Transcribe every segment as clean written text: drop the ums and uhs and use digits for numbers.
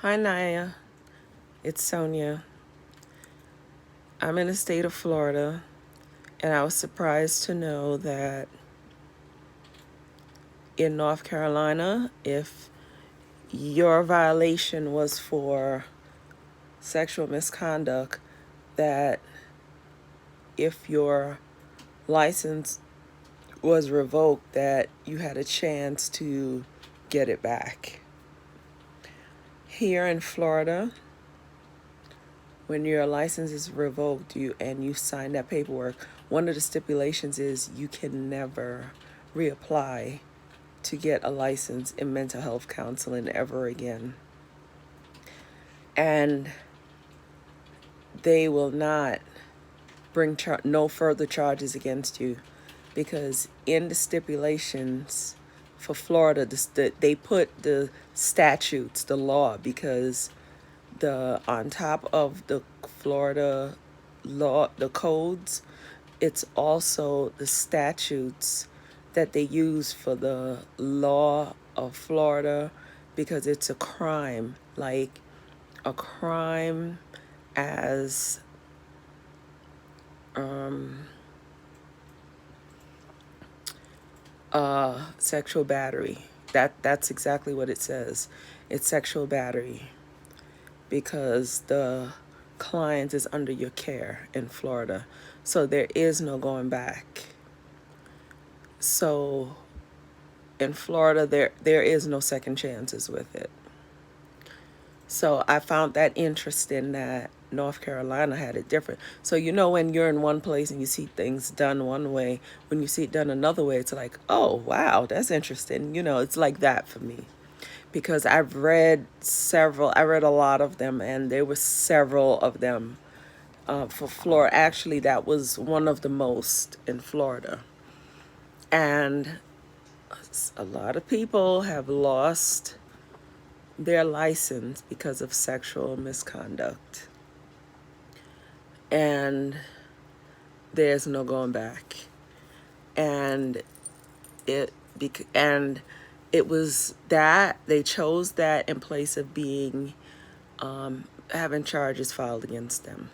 Hi, Naya. It's Sonia. I'm in the state of Florida, and I was surprised to know that in North Carolina, if your violation was for sexual misconduct, that if your license was revoked, that you had a chance to get it back. Here in Florida, when your license is revoked and you sign that paperwork, one of the stipulations is you can never reapply to get a license in mental health counseling ever again. And they will not bring no further charges against you, because in the stipulations for Florida, they put the statutes, the law, because on top of the Florida law, the codes, it's also the statutes that they use for the law of Florida, because it's a crime, like a crime as sexual battery. That's exactly what it says. It's sexual battery, because the client is under your care in Florida. So there is no going back. So in Florida, there is no second chances with it. So I found that interesting that North Carolina had it different. So when you're in one place and you see things done one way, when you see it done another way, it's like, oh wow, that's interesting. It's like that for me. Because I read a lot of them, and there were several of them for Florida. Actually, that was one of the most in Florida. And a lot of people have lost their license because of sexual misconduct. And there's no going back. And and it was that they chose that in place of being having charges filed against them.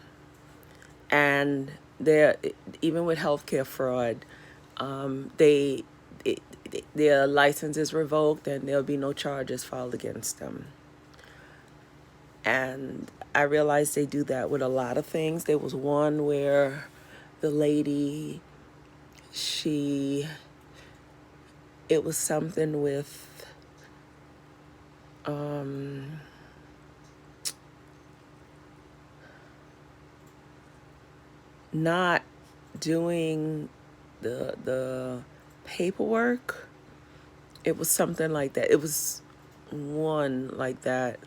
And there, even with healthcare fraud, they their license is revoked and there'll be no charges filed against them. And I realized they do that with a lot of things. There was one where the lady, it was something with not doing the paperwork. It was something like that. It was one like that,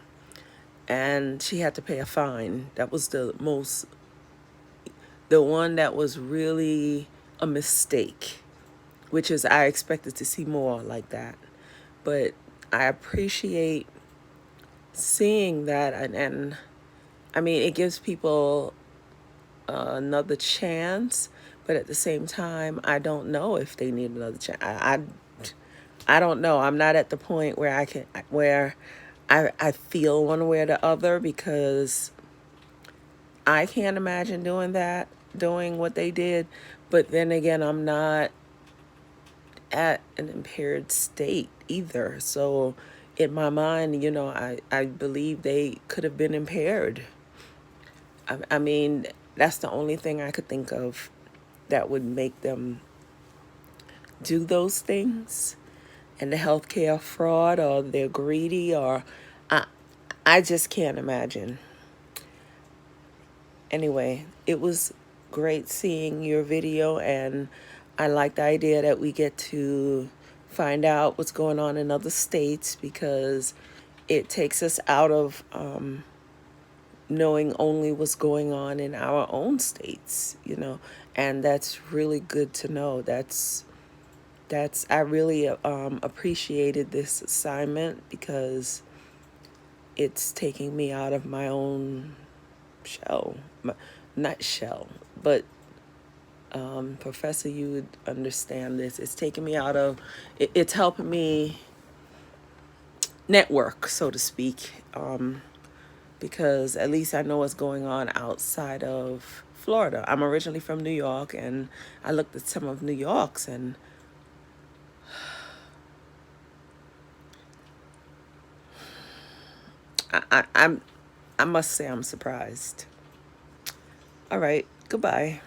and she had to pay a fine. That was the one that was really a mistake, which is, I expected to see more like that. But I appreciate seeing that, and I mean, it gives people another chance, but at the same time, I don't know if they need another chance. I don't know. I'm not at the point where I feel one way or the other, because I can't imagine doing what they did. But then again, I'm not at an impaired state either. So in my mind, I believe they could have been impaired. I mean, that's the only thing I could think of that would make them do those things. And the healthcare fraud, or they're greedy, or I, I just can't imagine. Anyway, it was great seeing your video, and I like the idea that we get to find out what's going on in other states, because it takes us out of knowing only what's going on in our own states, and that's really good to know. I really appreciated this assignment, because it's taking me out of my own shell. Not shell, but Professor, you would understand this. It's taking me out of, it's helping me network, so to speak, because at least I know what's going on outside of Florida. I'm originally from New York, and I looked at some of New York's, and I'm I must say I'm surprised. All right, goodbye.